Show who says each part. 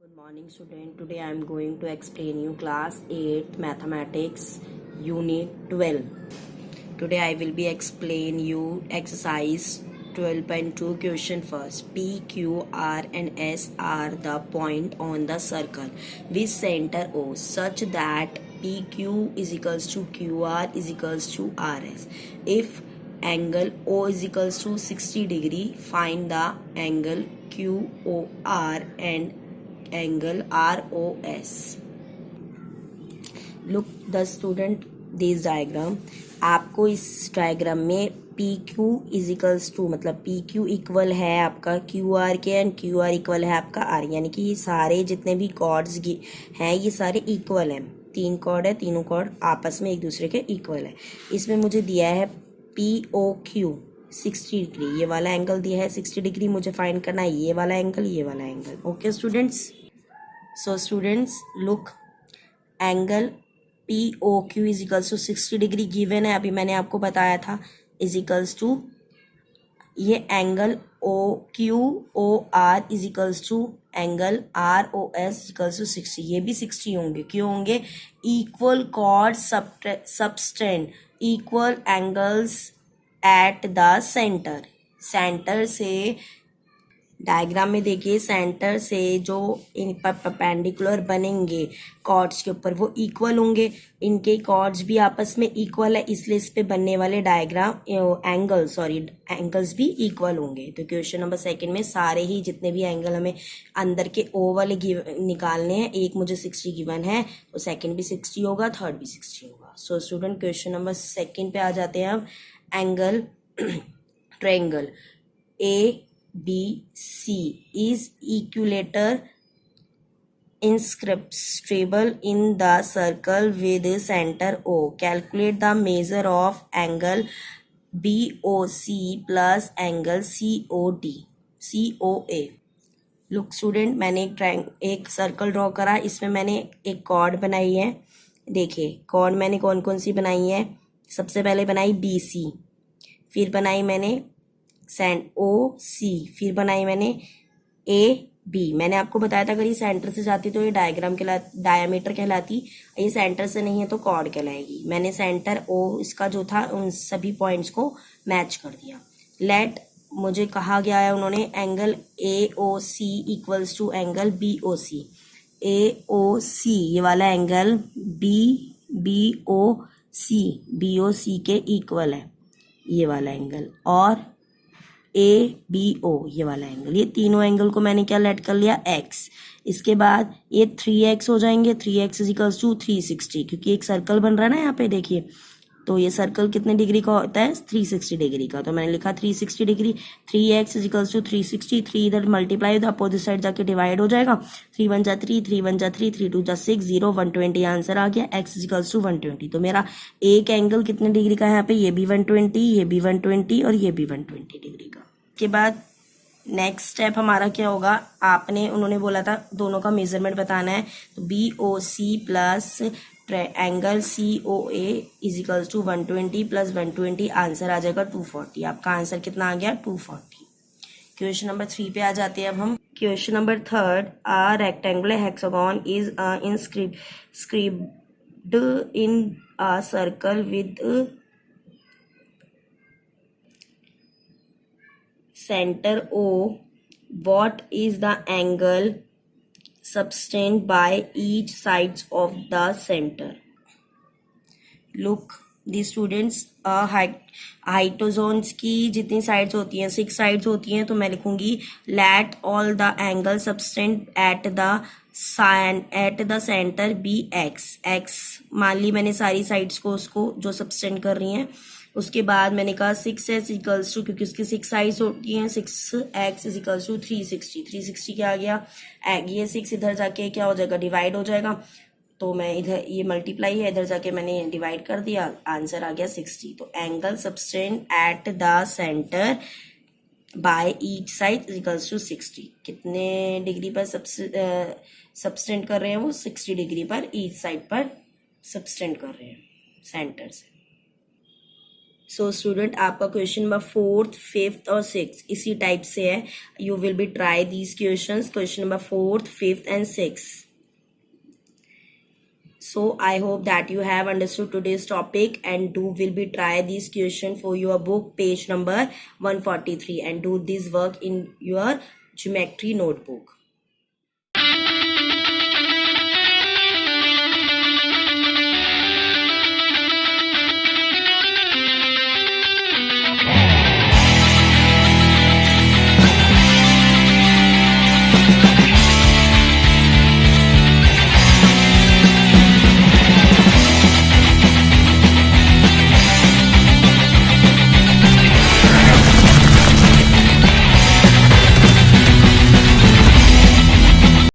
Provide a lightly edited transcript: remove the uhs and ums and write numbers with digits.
Speaker 1: Good morning student. Today I am going to explain you class 8 mathematics unit 12. Today I will be explain you exercise 12.2 question first. P, Q, R and S are the point on the circle with center O such that PQ is equals to QR is equals to RS. If angle O is equals to 60 degree, find the angle QOR and angle ROS. Look the student this diagram. आपको इस diagram में P Q equals to मतलब P Q equal है आपका Q R के and Q R equal है आपका are, यानी कि ये सारे जितने भी कॉर्ड्स हैं ये सारे इक्वल हैं. 3 कॉर्ड है, तीनों कॉर्ड आपस में एक दूसरे के इक्वल है. इसमें मुझे दिया है पी ओ क्यू 60 डिग्री, ये वाला एंगल दिया है 60 डिग्री. मुझे फाइंड करना है ये वाला एंगल, ये वाला angle. Okay students, so students look, angle P O Q is equals to 60 degree given है, अभी मैंने आपको बताया था. इज इक्वल्स टू ये angle O Q O R is equals to angle R O S equals to 60. ये भी 60 होंगे. क्यों होंगे? Equal chord subtend equal angles at the center. Center से डायग्राम में देखिए, सेंटर से जो इन पर परपेंडिकुलर बनेंगे कॉर्ड्स के ऊपर वो इक्वल होंगे. इनके कॉर्ड्स भी आपस में इक्वल है, इसलिए इस पे बनने वाले एंगल्स भी इक्वल होंगे. तो क्वेश्चन नंबर 2 में सारे ही जितने भी एंगल हमें अंदर के ओ वाले निकालने हैं. एक मुझे 60 गिवन है तो सेकंड भी 60 होगा, थर्ड भी 60 होगा. सो स्टूडेंट क्वेश्चन नंबर 2 पे आ जाते हैं हम. Angle triangle A BC is equilateral inscriptable in the circle with center O. Calculate the measure of angle BOC plus angle COA. Look student, मैंने एक सर्कल ड्रॉ करा, इसमें मैंने एक कॉर्ड बनाई है. देखिए कॉर्ड मैंने कौन कौन सी बनाई है. सबसे पहले बनाई BC, फिर बनाई मैंने ओ सी, फिर बनाई मैंने ए बी. मैंने आपको बताया था अगर ये सेंटर से जाती तो ये डायमीटर कहलाती, ये सेंटर से नहीं है तो कॉर्ड कहलाएगी. मैंने सेंटर ओ इसका जो था उन सभी पॉइंट्स को मैच कर दिया. लेट मुझे कहा गया है उन्होंने angle A O C equals to angle B O C. A O C ये वाला एंगल बी ओ सी के इक्वल है ये वाला एंगल, और ए बी ओ ये वाला एंगल. ये तीनों एंगल को मैंने क्या लेट कर लिया, एक्स. इसके बाद ये 3x हो जाएंगे. 3x इज इक्वल्स टू 360, क्योंकि एक सर्कल बन रहा है ना यहाँ पे देखिए. तो ये सर्कल कितने डिग्री का होता है, 360 डिग्री का. तो मैंने लिखा 360 degree. 3x is equals to 360. 3 इधर मल्टीप्लाई तो अपोजिट साइड जाके डिवाइड हो जाएगा. 3 1 जा 3, 3 1 जा 3, 3 2 जा 6, 0 120 आंसर आ गया. x is equals to 120. तो मेरा एक एंगल कितने डिग्री का है यहाँ पे, ये भी 120, ये भी 120 और ये भी 120 डिग्री का. के बाद नेक्स्ट स्टेप हमारा क्या होगा, उन्होंने बोला था दोनों का मेजरमेंट बताना है. तो B O C plus angle C O A is equals to 120 plus 120 answer आ जाएगा 240. आपका आंसर कितना आ गया, 240. क्वेश्चन नंबर 3 पे आ जाते हैं अब हम. Question number 3, a rectangular hexagon is inscribed in a circle with center O. What is the angle subtended by each sides of the center? Look the students, हाइटोजोन्स की जितनी साइड्स होती हैं 6 साइड्स होती हैं. तो मैं लिखूंगी let all the angle subtend at the center be X. मान ली मैंने सारी साइड्स को उसको जो सबटेंड कर रही हैं. उसके बाद मैंने कहा 6x इक्वल्स टू, क्योंकि उसकी 6 साइड्स होती हैं, 6x इज इक्वल्स टू 360. 360 क्या आ गया, ये 6 इधर जाके क्या हो जाएगा, डिवाइड हो जाएगा. तो मैं इधर ये मल्टीप्लाई है, इधर जाके मैंने डिवाइड कर दिया, आंसर आ गया 60. तो angle subtend at the center by each side is equals to 60. कितने डिग्री पर सबटेंड कर रहे हैं वो, 60 डिग्री पर ईच साइड पर सबटेंड कर रहे हैं सेंटर से. सो स्टूडेंट आपका क्वेश्चन नंबर 4th 5th और 6th इसी टाइप से है. You will be try these questions, question number 4th 5th and 6th. So I hope that you have understood today's topic and will be try this question for your book page number 143 and do this work in your geometry notebook.